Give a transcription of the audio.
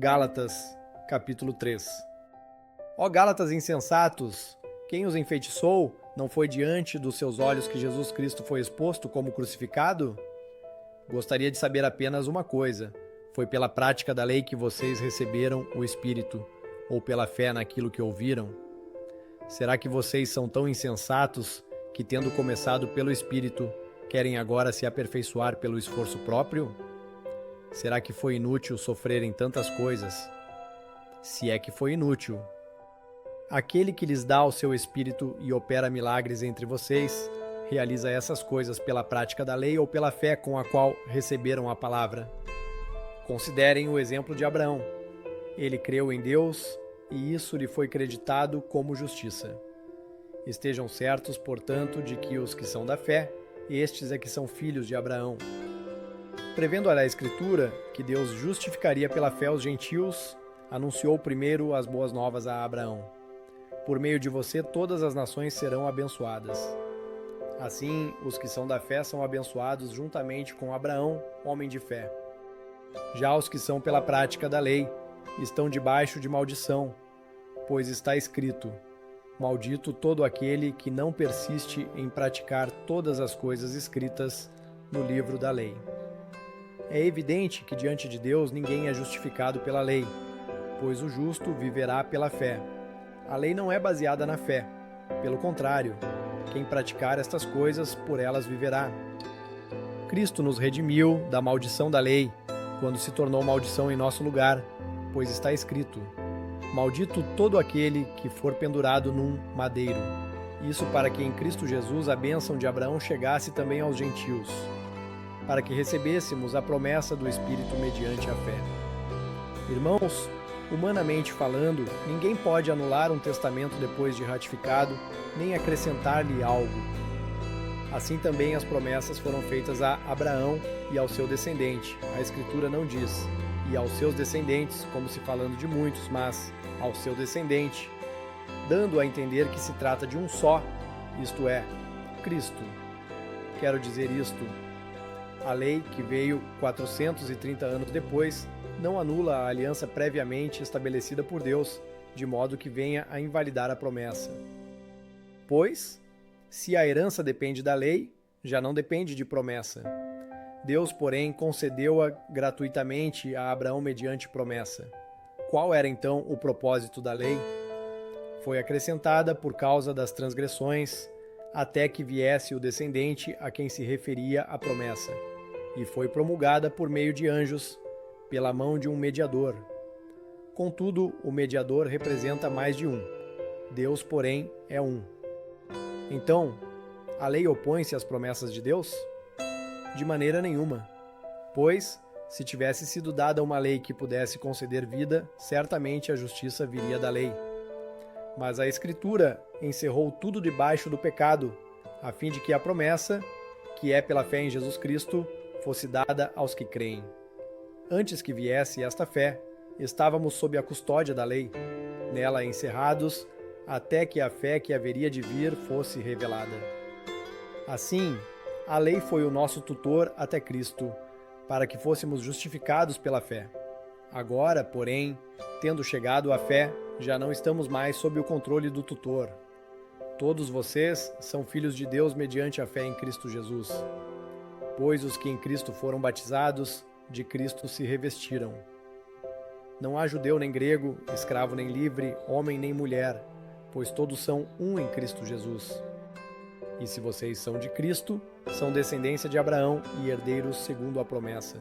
Gálatas, capítulo 3. Ó Gálatas insensatos, quem os enfeitiçou? Não foi diante dos seus olhos que Jesus Cristo foi exposto como crucificado? Gostaria de saber apenas uma coisa: foi pela prática da lei que vocês receberam o Espírito, ou pela fé naquilo que ouviram? Será que vocês são tão insensatos que, tendo começado pelo Espírito, querem agora se aperfeiçoar pelo esforço próprio? Será que foi inútil sofrerem tantas coisas? Se é que foi inútil. Aquele que lhes dá o seu Espírito e opera milagres entre vocês, realiza essas coisas pela prática da lei ou pela fé com a qual receberam a palavra. Considerem o exemplo de Abraão. Ele creu em Deus e isso lhe foi creditado como justiça. Estejam certos, portanto, de que os que são da fé, estes é que são filhos de Abraão. Prevendo a Escritura que Deus justificaria pela fé os gentios, anunciou primeiro as boas novas a Abraão. Por meio de você todas as nações serão abençoadas. Assim, os que são da fé são abençoados juntamente com Abraão, homem de fé. Já os que são pela prática da lei estão debaixo de maldição, pois está escrito: maldito todo aquele que não persiste em praticar todas as coisas escritas no livro da lei. É evidente que diante de Deus ninguém é justificado pela lei, pois o justo viverá pela fé. A lei não é baseada na fé. Pelo contrário, quem praticar estas coisas, por elas viverá. Cristo nos redimiu da maldição da lei, quando se tornou maldição em nosso lugar, pois está escrito: maldito todo aquele que for pendurado num madeiro. Isso para que em Cristo Jesus a bênção de Abraão chegasse também aos gentios, para que recebêssemos a promessa do Espírito mediante a fé. Irmãos, humanamente falando, ninguém pode anular um testamento depois de ratificado, nem acrescentar-lhe algo. Assim também as promessas foram feitas a Abraão e ao seu descendente. A Escritura não diz, e aos seus descendentes, como se falando de muitos, mas ao seu descendente, dando a entender que se trata de um só, isto é, Cristo. Quero dizer isto: a lei, que veio 430 anos depois, não anula a aliança previamente estabelecida por Deus, de modo que venha a invalidar a promessa. Pois, se a herança depende da lei, já não depende de promessa. Deus, porém, concedeu-a gratuitamente a Abraão mediante promessa. Qual era então o propósito da lei? Foi acrescentada por causa das transgressões, até que viesse o descendente a quem se referia a promessa, e foi promulgada por meio de anjos, pela mão de um mediador. Contudo, o mediador representa mais de um. Deus, porém, é um. Então, a lei opõe-se às promessas de Deus? De maneira nenhuma. Pois, se tivesse sido dada uma lei que pudesse conceder vida, certamente a justiça viria da lei. Mas a Escritura encerrou tudo debaixo do pecado, a fim de que a promessa, que é pela fé em Jesus Cristo, fosse dada aos que creem. Antes que viesse esta fé, estávamos sob a custódia da lei, nela encerrados, até que a fé que haveria de vir fosse revelada. Assim, a lei foi o nosso tutor até Cristo, para que fôssemos justificados pela fé. Agora, porém, tendo chegado à fé, já não estamos mais sob o controle do tutor. Todos vocês são filhos de Deus mediante a fé em Cristo Jesus. Pois os que em Cristo foram batizados, de Cristo se revestiram. Não há judeu nem grego, escravo nem livre, homem nem mulher, pois todos são um em Cristo Jesus. E se vocês são de Cristo, são descendência de Abraão e herdeiros segundo a promessa.